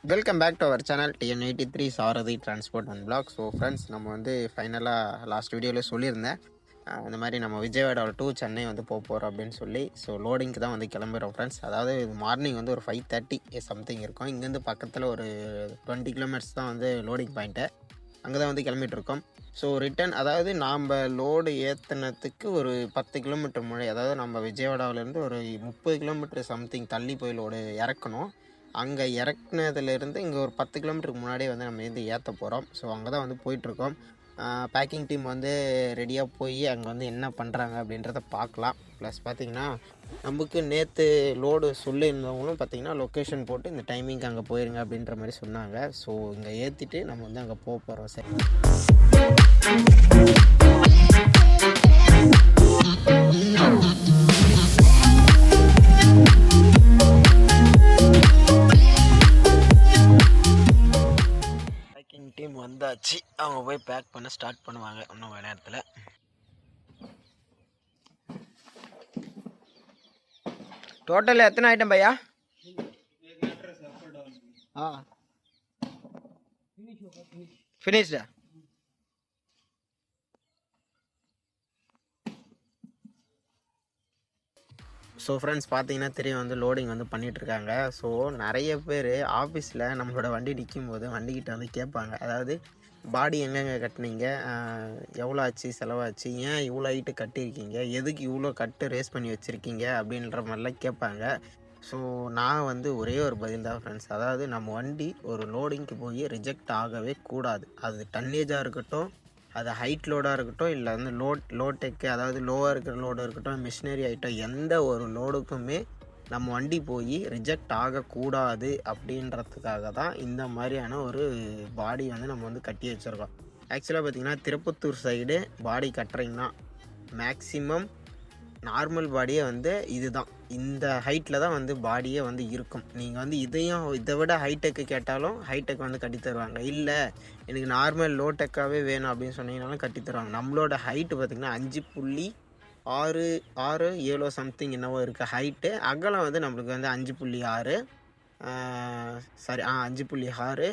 Welcome back to our channel TN83 Sarathi transport and blog. So friends, நம்ம வந்து ஃபைனலாக last வீடியோவில் சொல்லியிருந்தேன், இந்த மாதிரி நம்ம விஜயவாடா டு சென்னை வந்து போகிறோம் அப்படின்னு சொல்லி. ஸோ லோடிங்க்கு தான் வந்து கிளம்புறோம் ஃப்ரெண்ட்ஸ். அதாவது மார்னிங் வந்து ஒரு 5:30 சம்திங் இருக்கும். இங்கேருந்து பக்கத்தில் ஒரு 20 கிலோமீட்டர்ஸ் தான் வந்து லோடிங் பாயிண்ட்டு. அங்கே தான் வந்து கிளம்பிகிட்ருக்கோம். ஸோ ரிட்டன், அதாவது நாம் லோடு ஏற்றினத்துக்கு ஒரு 10 கிலோமீட்டர் முன்னாடி, அதாவது நம்ம விஜயவாடாவிலேருந்து ஒரு 30 கிலோமீட்டர் சம்திங் தள்ளி போய் லோடு இறக்கணும். அங்கே இறக்குனதுலேருந்து இங்கே ஒரு 10 கிலோமீட்டருக்கு முன்னாடியே வந்து நம்ம வந்து ஏற்ற போகிறோம். ஸோ அங்கே தான் வந்து போயிட்டுருக்கோம். பேக்கிங் டீம் வந்து ரெடியாக போய் அங்கே வந்து என்ன பண்ணுறாங்க அப்படின்றத பார்க்கலாம். ப்ளஸ் பார்த்திங்கன்னா, நமக்கு நேற்று லோடு சொல்லியிருந்தவங்களும் பார்த்திங்கன்னா லொக்கேஷன் போட்டு இந்த டைமிங்க்கு அங்கே போயிருங்க அப்படின்ற மாதிரி சொன்னாங்க. ஸோ இங்கே ஏற்றிட்டு நம்ம வந்து அங்கே போகிறோம். சரி, டீம் வந்தாச்சு. அவங்க போய் பேக் பண்ண ஸ்டார்ட் பண்ணுவாங்க இன்னும் கொஞ்ச நேரத்தில். டோட்டல் எத்தனை ஐட்டம் பையா? ஃபினிஷ்டா? ஸோ ஃப்ரெண்ட்ஸ், பார்த்தீங்கன்னா தெரியும் வந்து லோடிங் வந்து பண்ணிகிட்ருக்காங்க. ஸோ நிறைய பேர் ஆஃபீஸில் நம்மளோட வண்டி நிற்கும் போது வண்டிக்கிட்ட வந்து கேட்பாங்க, அதாவது பாடி எங்கெங்கே கட்டினீங்க, எவ்வளோ ஆச்சு, செலவாச்சு, ஏன் இவ்வளோ ஹைட்டு கட்டியிருக்கீங்க, எதுக்கு இவ்வளோ கட்டு ரேஸ் பண்ணி வச்சுருக்கீங்க அப்படின்ற மாதிரிலாம் கேட்பாங்க. ஸோ நான் வந்து ஒரே ஒரு பதில் தான் ஃப்ரெண்ட்ஸ், அதாவது நம்ம வண்டி ஒரு லோடிங்க்கு போய் ரிஜெக்ட் ஆகவே கூடாது. அது டன்னேஜாக இருக்கட்டும், அது ஹைட் லோடாக இருக்கட்டும், இல்லை வந்து லோடெக்கு, அதாவது லோவாக இருக்கிற லோடு இருக்கட்டும், மிஷினரி ஐட்டம், எந்த ஒரு லோடுக்குமே நம்ம வண்டி போய் ரிஜெக்ட் ஆகக்கூடாது அப்படின்றதுக்காக தான் இந்த மாதிரியான ஒரு பாடி வந்து நம்ம வந்து கட்டி வச்சுருக்கோம். ஆக்சுவலாக பார்த்திங்கன்னா, திருப்பத்தூர் சைடு பாடி கட்டுறீங்கன்னா மேக்ஸிமம் நார்மல் பாடியே வந்து இதுதான், இந்த ஹைட்டில் தான் வந்து பாடியே வந்து இருக்கும். நீங்கள் வந்து இதை விட ஹைடெக்கு கேட்டாலும் ஹைடெக் வந்து கட்டி தருவாங்க. இல்லை எனக்கு நார்மல் லோ டெக்காகவே வேணும் அப்படின்னு சொன்னீங்கனாலும் கட்டி தருவாங்க. நம்மளோட ஹைட்டு பார்த்திங்கன்னா 5.6 சம்திங் என்னவோ இருக்குது ஹைட்டு. அகலம் வந்து நம்மளுக்கு வந்து 5.6, சாரி 5.6.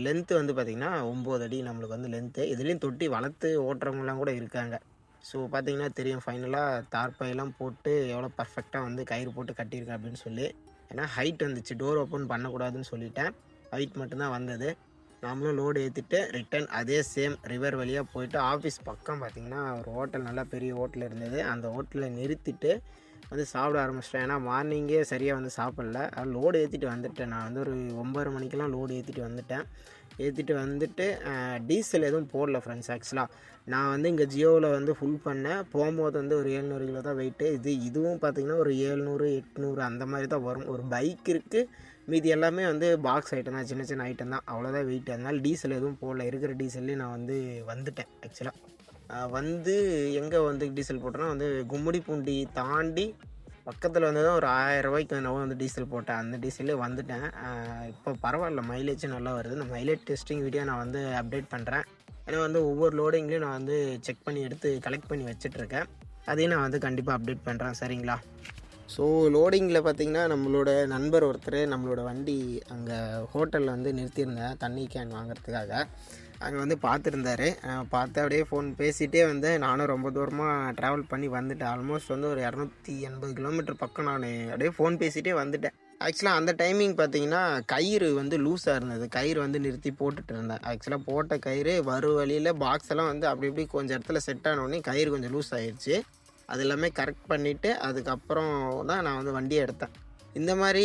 லென்த்து வந்து பார்த்திங்கன்னா 9 அடி நம்மளுக்கு வந்து லென்த்து. இதுலேயும் தொட்டி வளர்த்து ஓட்டுறவங்களாம் கூட இருக்காங்க. ஸோ பார்த்திங்கன்னா தெரியும், ஃபைனலாக தார்பாயெல்லாம் போட்டு எவ்வளோ பர்ஃபெக்டாக வந்து கயிறு போட்டு கட்டியிருக்கேன் அப்படின்னு சொல்லி. ஏன்னா ஹைட் வந்துச்சு, டோர் ஓப்பன் பண்ணக்கூடாதுன்னு சொல்லிட்டேன், ஹைட் மட்டும்தான் வந்தது. நாமளும் லோடு ஏற்றிட்டு ரிட்டன் அதே சேம் ரிவர் வழியாக போயிட்டு ஆஃபீஸ் பக்கம் பார்த்திங்கன்னா ஒரு ஹோட்டல், நல்லா பெரிய ஹோட்டல் இருந்தது. அந்த ஹோட்டலில் நிறுத்திட்டு வந்து சாப்பிட ஆரம்பிச்சிட்டேன். ஏன்னா மார்னிங்கே சரியாக வந்து சாப்பிடல, லோடு ஏற்றிட்டு வந்துட்டேன். நான் வந்து ஒரு 9 மணிக்கெலாம் லோடு ஏற்றிட்டு வந்துட்டு டீசல் எதுவும் போடல ஃப்ரெண்ட்ஸ். ஆக்சுவலாக நான் வந்து இங்கே ஜியோவில் வந்து ஃபுல் பண்ணேன். போகும்போது வந்து ஒரு 700 கிலோ தான் வெயிட்டு. இதுவும் பார்த்திங்கன்னா ஒரு 700 800 அந்த மாதிரி தான் வரும். ஒரு பைக் இருக்குது, மீதி எல்லாமே வந்து பாக்ஸ் ஐட்டம் தான், சின்ன சின்ன ஐட்டம் தான், அவ்வளோதான் வெயிட். அதனால் டீசல் எதுவும் போடல. இருக்கிற டீசல்லே நான் வந்து வந்துட்டேன். ஆக்சுவலாக வந்து எங்கே வந்து டீசல் போட்டேன்னா வந்து கும்மிடிப்பூண்டி தாண்டி பக்கத்தில் வந்து தான் ஒரு 1000 ரூபாய்க்கு நான் வந்து டீசல் போட்டேன். அந்த டீசல்லே வந்துட்டேன். இப்போ பரவாயில்ல, மைலேஜும் நல்லா வருது. இந்த மைலேஜ் டெஸ்டிங் வீடியோ நான் வந்து அப்டேட் பண்ணுறேன். ஏன்னா வந்து ஒவ்வொரு லோடிங்லேயும் நான் வந்து செக் பண்ணி எடுத்து கலெக்ட் பண்ணி வச்சிட்ருக்கேன். அதையும் நான் வந்து கண்டிப்பாக அப்டேட் பண்ணுறேன், சரிங்களா? ஸோ லோடிங்கில் பார்த்திங்கன்னா, நம்மளோட நண்பர் ஒருத்தர் நம்மளோட வண்டி அங்கே ஹோட்டலில் வந்து நிறுத்தியிருந்தேன் தண்ணி கேன் வாங்குறதுக்காக. அங்கே வந்து பார்த்துருந்தாரு. பார்த்து அப்படியே ஃபோன் பேசிகிட்டே வந்து நானும் ரொம்ப தூரமாக ட்ராவல் பண்ணி வந்துட்டேன். ஆல்மோஸ்ட் வந்து ஒரு 280 கிலோமீட்டர் பக்கம் நான் அப்படியே ஃபோன் பேசிகிட்டே வந்துட்டேன். ஆக்சுவலாக அந்த டைமிங் பார்த்திங்கன்னா கயிறு வந்து லூஸாக இருந்தது. கயிறு வந்து நிறுத்தி போட்டுட்டு இருந்தேன். ஆக்சுவலாக போட்ட கயிறு வரும் வழியில் பாக்ஸ் எல்லாம் வந்து அப்படி இப்படி கொஞ்சம் இடத்துல செட் ஆனோடனே கயிறு கொஞ்சம் லூஸ் ஆகிடுச்சு. அது எல்லாமே கரெக்ட் பண்ணிவிட்டு அதுக்கப்புறம் தான் நான் வந்து வண்டியை எடுத்தேன். இந்த மாதிரி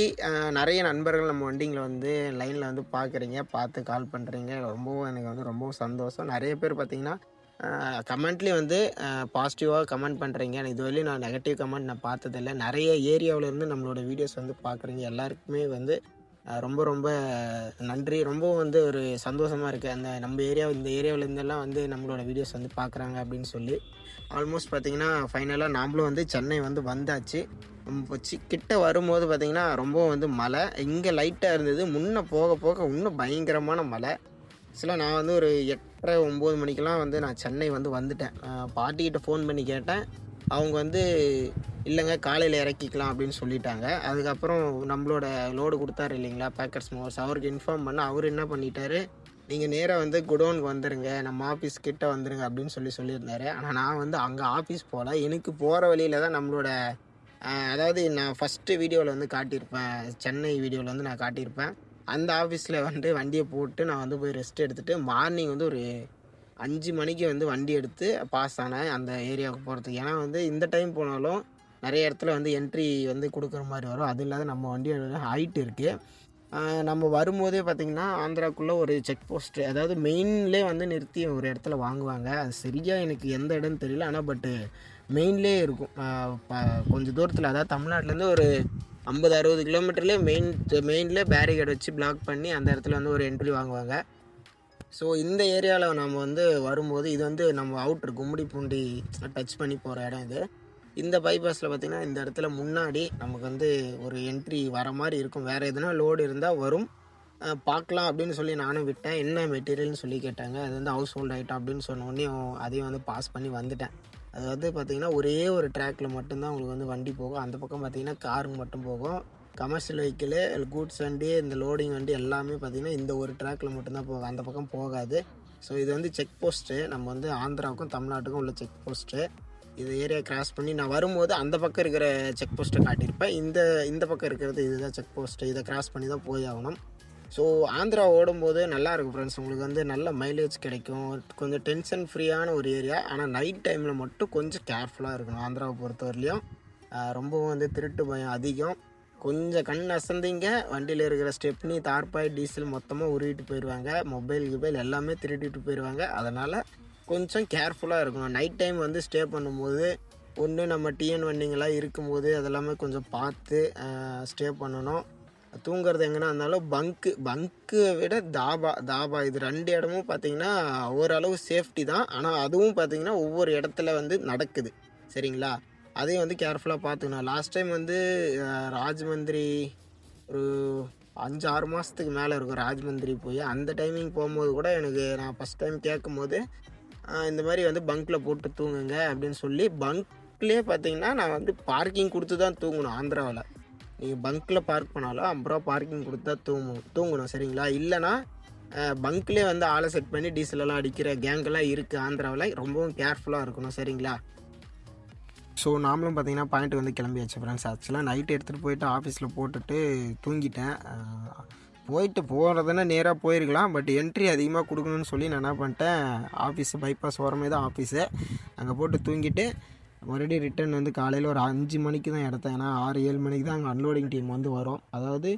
நிறைய நண்பர்கள் நம்ம வண்டிங்களை வந்து லைனில் வந்து பார்த்து கால் பண்ணுறீங்க. ரொம்பவும் எனக்கு வந்து ரொம்பவும் சந்தோஷம். நிறைய பேர் பார்த்திங்கன்னா கமெண்ட்லேயும் வந்து பாசிட்டிவாக கமெண்ட் பண்ணுறீங்க. எனக்கு இதுவரையிலும் நான் நெகட்டிவ் கமெண்ட் நான் பார்த்ததில்லை. நிறைய ஏரியாவிலேருந்து நம்மளோட வீடியோஸ் வந்து பார்க்குறீங்க. எல்லாருக்குமே வந்து ரொம்ப ரொம்ப நன்றி. ரொம்பவும் வந்து ஒரு சந்தோஷமாக இருக்குது. இந்த ஏரியாவிலேருந்தெல்லாம் வந்து நம்மளோட வீடியோஸ் வந்து பார்க்குறாங்க அப்படின்னு சொல்லி. ஆல்மோஸ்ட் பார்த்திங்கன்னா ஃபைனலாக நாமளும் வந்து சென்னை வந்து வந்தாச்சு. கிட்ட வரும்போது பார்த்திங்கன்னா ரொம்பவும் வந்து மழை. இங்கே லைட்டாக இருந்தது, முன்னே போக போக இன்னும் பயங்கரமான மழை. ஆக்சுவலாக நான் வந்து ஒரு 8:30 9 மணிக்கெலாம் வந்து நான் சென்னை வந்து வந்துட்டேன். பாட்டிக்கிட்ட ஃபோன் பண்ணி கேட்டேன், அவங்க வந்து இல்லைங்க காலையில் இறக்கிக்கலாம் அப்படின்னு சொல்லிட்டாங்க. அதுக்கப்புறம் நம்மளோட லோடு கொடுத்தாரு இல்லைங்களா பேக்கர்ஸ் மூவர்ஸ், அவருக்கு இன்ஃபார்ம் பண்ண அவர் என்ன பண்ணிட்டாரு, நீங்கள் நேராக வந்து குடோனுக்கு வந்துடுங்க, நம்ம ஆஃபீஸ் கிட்ட வந்துடுங்க அப்படின்னு சொல்லியிருந்தாரு. ஆனால் நான் வந்து அங்கே ஆஃபீஸ் போகல. எனக்கு போகிற வழியில் தான் நம்மளோட அதாவது நான் ஃபஸ்ட்டு வீடியோவில் வந்து காட்டியிருப்பேன், சென்னை வீடியோவில் வந்து நான் காட்டியிருப்பேன். அந்த ஆஃபீஸில் வந்து வண்டியை போட்டு நான் வந்து போய் ரெஸ்ட் எடுத்துகிட்டு மார்னிங் வந்து ஒரு 5 மணிக்கு வந்து வண்டி எடுத்து பாஸ் ஆனேன் அந்த ஏரியாவுக்கு போகிறதுக்கு. ஏன்னா வந்து இந்த டைம் போனாலும் நிறைய இடத்துல வந்து என்ட்ரி வந்து கொடுக்குற மாதிரி வரும். அது இல்லாத நம்ம வண்டியோட ஹைட் இருக்குது. நம்ம வரும்போதே பார்த்திங்கன்னா ஆந்திராக்குள்ளே ஒரு செக் போஸ்ட்டு, அதாவது மெயின்லேயே வந்து நிறுத்தி ஒரு இடத்துல வாங்குவாங்க. அது சரியாக எனக்கு எந்த இடம்னு தெரியல. ஆனால் பட்டு மெயின்லேயே இருக்கும். கொஞ்சம் தூரத்தில், அதாவது தமிழ்நாட்டிலேருந்து ஒரு 50-60 கிலோமீட்டர்லேயே மெயின்லேயே பேரிகேட் வச்சு பிளாக் பண்ணி அந்த இடத்துல வந்து ஒரு என்ட்ரி வாங்குவாங்க. ஸோ இந்த ஏரியாவில் நம்ம வந்து வரும்போது, இது வந்து நம்ம அவுட்ரு கும்மிடிப்பூண்டி டச் பண்ணி போகிற இடம் இது. இந்த பைபாஸில் பார்த்திங்கன்னா இந்த இடத்துல முன்னாடி நமக்கு வந்து ஒரு என்ட்ரி வர மாதிரி இருக்கும். வேறு எதுனா லோடு இருந்தால் வரும், பார்க்கலாம் அப்படின்னு சொல்லி நானும் விட்டேன். என்ன மெட்டீரியல்னு சொல்லி கேட்டாங்க. அது வந்து ஹவுஸ் ஹோல்ட் ஐட்டம் அப்படின்னு சொன்னோடனே அதையும் வந்து பாஸ் பண்ணி வந்துட்டேன். அதாவது பார்த்திங்கன்னா ஒரே ஒரு ட்ராக்கில் மட்டும்தான் உங்களுக்கு வந்து வண்டி போகும். அந்த பக்கம் பார்த்திங்கன்னா காருங்க மட்டும் போகும். கமர்ஷியல் வெஹிக்கிளு, கூட்ஸ் வண்டி, இந்த லோடிங் வண்டி எல்லாமே பார்த்திங்கன்னா இந்த ஒரு ட்ராக்கில் மட்டும்தான் போகும், அந்த பக்கம் போகாது. ஸோ இது வந்து செக் போஸ்ட்டு, நம்ம வந்து ஆந்திராவுக்கும் தமிழ்நாட்டுக்கும் உள்ள செக் போஸ்ட்டு. இது ஏரியா கிராஸ் பண்ணி நான் வரும்போது அந்த பக்கம் இருக்கிற செக் போஸ்ட்டை காட்டியிருப்பேன். இந்த பக்கம் இருக்கிறது இதுதான் செக் போஸ்ட்டு. இதை கிராஸ் பண்ணி தான் போய் ஆகணும். ஸோ ஆந்திரா ஓடும்போது நல்லாயிருக்கும் ஃப்ரெண்ட்ஸ். உங்களுக்கு வந்து நல்ல மைலேஜ் கிடைக்கும். கொஞ்சம் டென்ஷன் ஃப்ரீயான ஒரு ஏரியா. ஆனால் நைட் டைமில் மட்டும் கொஞ்சம் கேர்ஃபுல்லாக இருக்கணும். ஆந்திராவை பொறுத்தவரையிலையும் ரொம்பவும் வந்து திருட்டு பயம் அதிகம். கொஞ்சம் கண் அசந்திங்க வண்டியில் இருக்கிற ஸ்டெப்னி, தார்பாய், டீசல் மொத்தமாக உருவிட்டு போயிடுவாங்க. மொபைல் எல்லாமே திருட்டிட்டு போயிடுவாங்க. அதனால் கொஞ்சம் கேர்ஃபுல்லாக இருக்கணும். நைட் டைம் வந்து ஸ்டே பண்ணும்போது ஒன்று நம்ம டிஎன் வண்டிங்கெல்லாம் இருக்கும்போது அதெல்லாமே கொஞ்சம் பார்த்து ஸ்டே பண்ணணும். தூங்குறது எங்கன்னா இருந்தாலும் பங்க்கு விட தாபா இது 2 இடமும் பார்த்திங்கன்னா ஓரளவு சேஃப்டி தான். ஆனால் அதுவும் பார்த்திங்கன்னா ஒவ்வொரு இடத்துல வந்து நடக்குது, சரிங்களா? அதையும் வந்து கேர்ஃபுல்லாக பார்த்துக்கணும். லாஸ்ட் டைம் வந்து ராஜமந்திரி ஒரு 5-6 மாதத்துக்கு மேலே இருக்கும் ராஜமந்திரி போய். அந்த டைமிங் போகும்போது கூட நான் ஃபஸ்ட் டைம் கேட்கும்போது இந்த மாதிரி வந்து பங்க்கில் போட்டு தூங்குங்க அப்படின்னு சொல்லி, பங்க்லேயே பார்த்திங்கன்னா நான் வந்து பார்க்கிங் கொடுத்து தான் தூங்கணும். ஆந்திராவில் நீங்கள் பங்க்கில் பார்க் பண்ணாலும் 50 ரூபா பார்க்கிங் கொடுத்து தான் தூங்கணும், சரிங்களா? இல்லைனா பங்க்லேயே வந்து ஆளை செட் பண்ணி டீசலெல்லாம் அடிக்கிற கேங்கெல்லாம் இருக்குது ஆந்திராவில். ரொம்பவும் கேர்ஃபுல்லாக இருக்கணும், சரிங்களா? ஸோ நாமளும் பார்த்திங்கன்னா பாயிண்ட் வந்து கிளம்பியாச்சு ஃப்ரெண்ட்ஸ். ஆக்சுவலாக நைட்டு எடுத்துகிட்டு போயிட்டு ஆஃபீஸில் போட்டுட்டு தூங்கிட்டேன். போயிட்டு போகிறதுன்னா நேராக போயிருக்கலாம், பட் என்ட்ரி அதிகமாக கொடுக்கணும்னு சொல்லி நான் என்ன பண்ணிட்டேன், ஆஃபீஸு பைபாஸ் ஓரமே தான் ஆஃபீஸு, அங்கே போட்டு தூங்கிட்டு மறுபடியும் ரிட்டன் வந்து காலையில் ஒரு 5 மணிக்கு தான் எடுத்தேன். ஏன்னா 6-7 மணிக்கு தான் அங்கே அன்லோடிங் டீம் வந்து வரும். அதாவது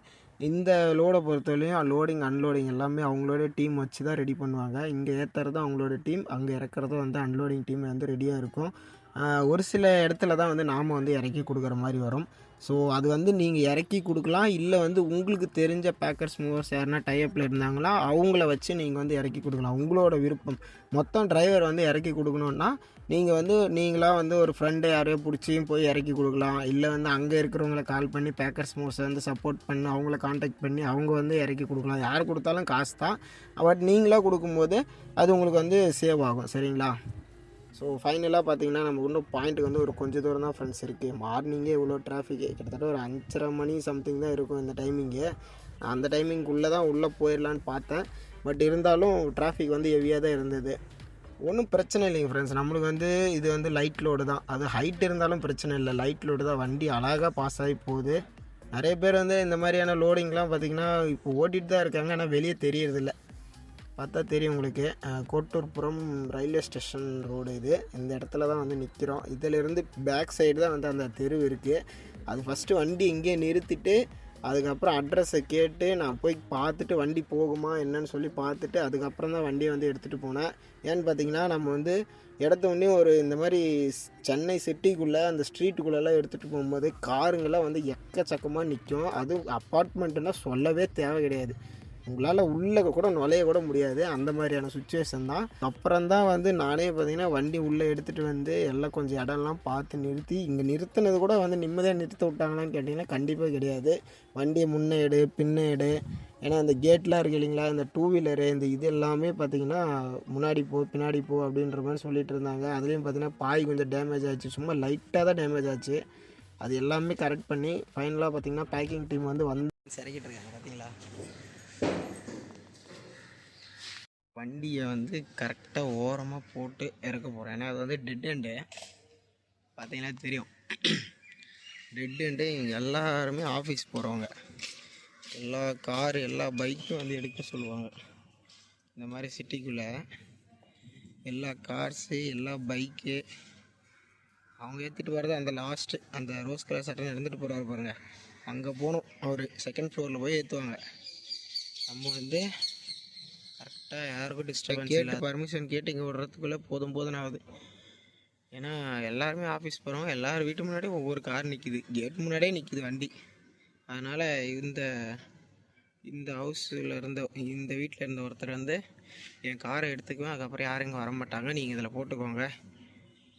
இந்த லோடை பொறுத்தவரையும் லோடிங் அன்லோடிங் எல்லாமே அவங்களோட டீம் வச்சு தான் ரெடி பண்ணுவாங்க. இங்கே ஏற்றுறது அவங்களோட டீம், அங்கே இறக்குறதும் வந்து அன்லோடிங் டீம் வந்து ரெடியாக இருக்கும். ஒரு சில இடத்துல தான் வந்து நாம் வந்து இறக்கி கொடுக்குற மாதிரி வரும். ஸோ அது வந்து நீங்கள் இறக்கி கொடுக்கலாம், இல்லை வந்து உங்களுக்கு தெரிஞ்ச பேக்கர்ஸ் மூவர்ஸ் யாருன்னா டைப்பில் இருந்தாங்களா அவங்கள வச்சு நீங்கள் வந்து இறக்கி கொடுக்கலாம், உங்களோட விருப்பம். மொத்தம் டிரைவர் வந்து இறக்கி கொடுக்கணுன்னா நீங்கள் வந்து நீங்களாக வந்து ஒரு ஃப்ரெண்டை யாரையோ பிடிச்சியும் போய் இறக்கி கொடுக்கலாம். இல்லை வந்து அங்கே இருக்கிறவங்கள கால் பண்ணி பேக்கர்ஸ் மூவர்ஸை வந்து சப்போர்ட் பண்ணி அவங்கள காண்டாக்ட் பண்ணி அவங்க வந்து இறக்கி கொடுக்கலாம். யார் கொடுத்தாலும் காசு தான், பட் நீங்களாக கொடுக்கும்போது அது உங்களுக்கு வந்து சேவ் ஆகும், சரிங்களா? ஸோ ஃபைனலாக பார்த்திங்கன்னா நம்ம இன்னும் பாயிண்ட்டுக்கு வந்து ஒரு கொஞ்சம் தூரம் தான் ஃப்ரெண்ட்ஸ் இருக்குது. மார்னிங்கே இவ்வளோ டிராஃபிக்கு, கிட்டத்தட்ட ஒரு 5:30 மணி சம்திங் தான் இருக்கும் இந்த டைமிங்கு. அந்த டைமிங்குள்ளே தான் உள்ளே போயிடலான்னு பார்த்தேன், பட் இருந்தாலும் டிராஃபிக் வந்து ஹெவியாக தான் இருந்தது. ஒன்றும் பிரச்சனை இல்லைங்க ஃப்ரெண்ட்ஸ். நம்மளுக்கு வந்து இது வந்து லைட் லோடு தான், அது ஹைட் இருந்தாலும் பிரச்சனை இல்லை, லைட் லோடு தான். வண்டி அழகாக பாஸ் ஆகி போகுது. நிறைய பேர் வந்து இந்த மாதிரியான லோடிங்லாம் பார்த்திங்கன்னா இப்போ ஓட்டிகிட்டு தான் இருக்காங்க, ஆனால் வெளியே தெரியறதில்ல. பார்த்தா தெரியும் உங்களுக்கு. கோட்டூர்புரம் ரயில்வே ஸ்டேஷன் ரோடு இது. இந்த இடத்துல தான் வந்து நிற்கிறோம். இதிலேருந்து பேக் சைடு தான் வந்து அந்த தெரு இருக்குது. அது ஃபஸ்ட்டு வண்டி இங்கே நிறுத்திட்டு அதுக்கப்புறம் அட்ரஸை கேட்டு நான் போய் பார்த்துட்டு வண்டி போகுமா என்னன்னு சொல்லி பார்த்துட்டு அதுக்கப்புறம் தான் வண்டியை வந்து எடுத்துகிட்டு போனேன். ஏன்னு பார்த்தீங்கன்னா நம்ம வந்து இடத்த உடனே ஒரு இந்த மாதிரி சென்னை சிட்டிக்குள்ளே அந்த ஸ்ட்ரீட்டுக்குள்ளெல்லாம் எடுத்துகிட்டு போகும்போது காருங்கெல்லாம் வந்து எக்கச்சக்கமாக நிற்கும். அதுவும் அப்பார்ட்மெண்ட்டுன்னா சொல்லவே தேவை கிடையாது, உங்களால் உள்ளே கூட நுழைய கூட முடியாது, அந்த மாதிரியான சுச்சுவேஷன் தான். அப்புறம் தான் வந்து நானே பார்த்திங்கன்னா வண்டி உள்ளே எடுத்துகிட்டு வந்து எல்லாம் கொஞ்சம் இடம்லாம் பார்த்து நிறுத்தி, இங்கே நிறுத்தினது கூட வந்து நிம்மதியாக நிறுத்த விட்டாங்களான்னு கேட்டிங்கன்னா கண்டிப்பாக கிடையாது. வண்டியை முன்னே எடு பின்னே எடு ஏன்னா இந்த கேட்லாம் இருக்குது இல்லைங்களா, இந்த டூ வீலரு இந்த இது எல்லாமே பார்த்திங்கன்னா முன்னாடி போ பின்னாடி போ அப்படின்ற மாதிரி சொல்லிட்டு இருந்தாங்க. அதுலேயும் பார்த்திங்கன்னா பாய் கொஞ்சம் டேமேஜ் ஆச்சு, சும்மா லைட்டாக தான் டேமேஜ் ஆச்சு. அது எல்லாமே கரெக்ட் பண்ணி ஃபைனலாக பார்த்திங்கன்னா பேக்கிங் டீம் வந்து சிறக்கிட்டு இருக்காங்க. பார்த்தீங்களா, வண்டியை வந்து கரெக்டாக ஓரமாக போட்டு இறக்க போகிறேன். ஏன்னா அது வந்து டெட் எண்டு பார்த்தீங்கன்னா தெரியும். டெட் எண்டு இங்கே எல்லாருமே ஆஃபீஸ் போகிறவங்க, எல்லா காரு எல்லா பைக்கும் வந்து எடுக்க சொல்லுவாங்க. இந்த மாதிரி சிட்டிக்குள்ளே எல்லா கார்ஸு எல்லா பைக்கு அவங்க ஏற்றிட்டு வர்றது அந்த லாஸ்ட்டு அந்த ரோஸ் கலர் சட்டை எடுத்துகிட்டு போகிறாரு பாருங்கள், அங்கே போகணும். அவர் செகண்ட் ஃப்ளோரில் போய் ஏற்றுவாங்க. நம்ம வந்து கரெக்டாக யாருக்கும் டிஸ்டர்பன்ஸ் கேட்டு பர்மிஷன் கேட்டு இங்கே விடுறதுக்குள்ளே போதும் ஆகுது. ஏன்னா எல்லாருமே ஆஃபீஸ் போகிறோம், எல்லோரும் வீட்டு முன்னாடியே ஒவ்வொரு கார் நிற்கிது, கேட் முன்னாடியே நிற்கிது வண்டி. அதனால் இந்த ஹவுஸில் இந்த வீட்டில் இருந்த ஒருத்தர் வந்து என் காரை எடுத்துக்குவேன், அதுக்கப்புறம் யாரும் இங்கே வரமாட்டாங்க, நீங்கள் இதில் போட்டுக்கோங்க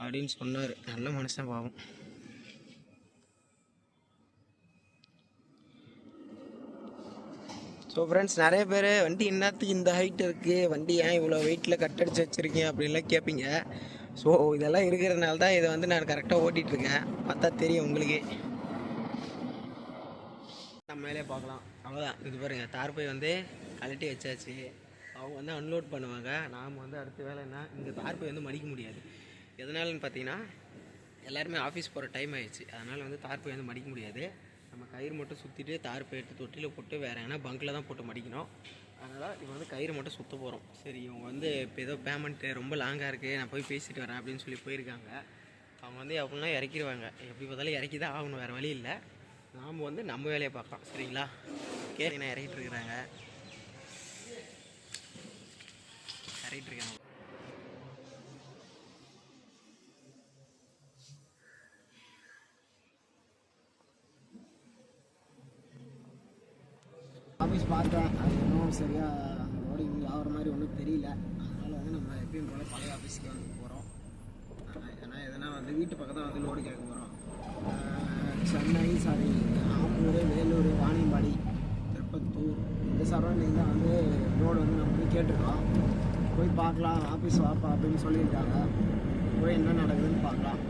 அப்படின்னு சொன்னார். நல்ல மனுஷன் பாவம். ஸோ ஃப்ரெண்ட்ஸ், நிறைய பேர் வண்டி என்னத்துக்கு இந்த ஹைட் இருக்குது, வண்டி ஏன் இவ்வளோ வெயிட்டில் கட்டடிச்சு வச்சுருக்கீங்க அப்படின்லாம் கேட்பீங்க. ஸோ இதெல்லாம் இருக்கிறதுனால தான் இதை வந்து நான் கரெக்டாக ஓட்டிகிட்ருக்கேன். பார்த்தா தெரியும் உங்களுக்கு. நம்ம மேலே பார்க்கலாம், அவ்வளோதான். இது பாருங்கள், தார்பை வந்து கழட்டி வச்சாச்சு. அவங்க வந்து அன்லோட் பண்ணுவாங்க. நாம் வந்து அடுத்த வேலை என்ன, இந்த தார்பை வந்து மடிக்க முடியாது. எதனாலன்னு பார்த்தீங்கன்னா எல்லாருமே ஆஃபீஸ் போகிற டைம் ஆகிடுச்சு. அதனால் வந்து தார்பை வந்து மடிக்க முடியாது. நம்ம கயிறு மட்டும் சுற்றிட்டு தார்பை எடுத்து தொட்டியில் போட்டு வேறு எங்கன்னா பங்கில் தான் போட்டு மடிக்கணும். அதனால் இப்போ வந்து கயிறு மட்டும் சுற்ற போகிறோம். சரி, இவங்க வந்து இப்போ ஏதோ பேமெண்ட்டு ரொம்ப லாங்காக இருக்குது, நான் போய் பேசிட்டு வரேன் அப்படின்னு சொல்லி போயிருக்காங்க. அவங்க வந்து எப்படின்னா இறக்கிடுவாங்க, எப்படி பார்த்தாலும் இறக்கி தான் ஆகணும், வேறு வழி இல்லை. நாம் வந்து நம்ம வேலையை பார்க்கலாம். சரிங்களா, நான் இறக்கிட்டு இருக்கிறாங்க. ஆஃபீஸ் பார்த்தேன், அது இன்னும் சரியாக அந்த லோடிங் ஆகிற மாதிரி ஒன்றும் தெரியல. அதனால் வந்து நம்ம எப்பயும் போல் பழைய ஆஃபீஸ்க்கு வந்து போகிறோம். ஏன்னா எதனா வந்து வீட்டு பக்கம் தான் வந்து லோடு கேட்க போகிறோம். சென்னை, ஆம்பூர், வேலூர், வாணியம்பாடி, திருப்பத்தூர் இந்த சரௌண்டிங் தான் வந்து லோடு வந்து நம்ம போய் கேட்டிருக்கோம். போய் பார்க்கலாம், ஆஃபீஸ் வாப்பா அப்படின்னு சொல்லியிருக்காங்க. போய் என்ன நடக்குதுன்னு பார்க்கலாம்.